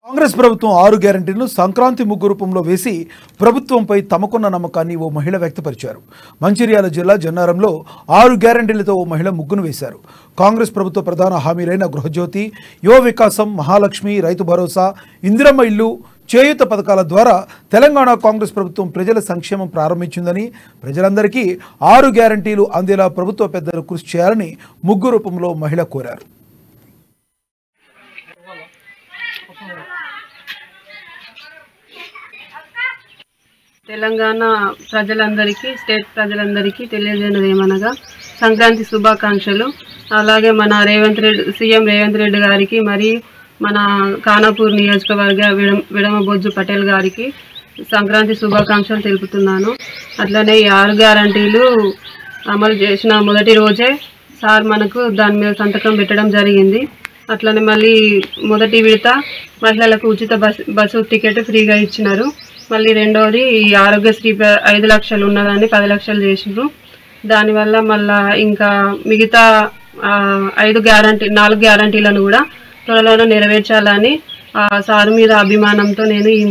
కాంగ్రెస్ ప్రభుత్వం 6 గ్యారెంటీలను సంక్రాంతి ముగ్గు రూపంలో వేసి ప్రభుత్వంపై తమకున్న నమ్మకాన్ని ఓ మహిళ వ్యక్తపరిచారు. మంచిర్యాల జిల్లా జన్నారంలో 6 గ్యారెంటీలతో ఓ మహిళ ముగ్గును వేశారు. కాంగ్రెస్ ప్రభుత్వ ప్రధాన హామీలైన గృహజ్యోతి, యువ వికాసం, మహాలక్ష్మి, రైతు భరోసా, ఇందిరమ్మ ఇల్లు, చేయూత పథకాల ద్వారా తెలంగాణ కాంగ్రెస్ ప్రభుత్వం ప్రజల సంక్షేమం ప్రారంభించిందని, ప్రజలందరికీ 6 గ్యారెంటీలు అందేలా ప్రభుత్వ పెద్దలు కృషి చేయాలని ముగ్గు రూపంలో మహిళ కోరారు. తెలంగాణ ప్రజలందరికీ, స్టేట్ ప్రజలందరికీ తెలియజేయనది ఏమనగా సంక్రాంతి శుభాకాంక్షలు. అలాగే మన సీఎం రేవంత్ రెడ్డి గారికి, మరియు మన ఖానాపూర్ నియోజకవర్గ విడమబొజ్జు పటేల్ గారికి సంక్రాంతి శుభాకాంక్షలు తెలుపుతున్నాను. అట్లనే ఈ 6 గ్యారంటీలు అమలు చేసిన మొదటి రోజే సార్ మనకు దాని మీద సంతకం పెట్టడం జరిగింది. అట్లనే మళ్ళీ మొదటి విడత మహిళలకు ఉచిత బస్సు టికెట్ ఫ్రీగా ఇచ్చినారు. మళ్ళీ రెండోది ఈ ఆరోగ్యశ్రీ 5 లక్షలు ఉన్నదాన్ని 10 లక్షలు చేసినారు. దానివల్ల మళ్ళా ఇంకా మిగతా 4 గ్యారంటీలను కూడా త్వరలోనే నెరవేర్చాలని సార్ మీద అభిమానంతో నేను ఈ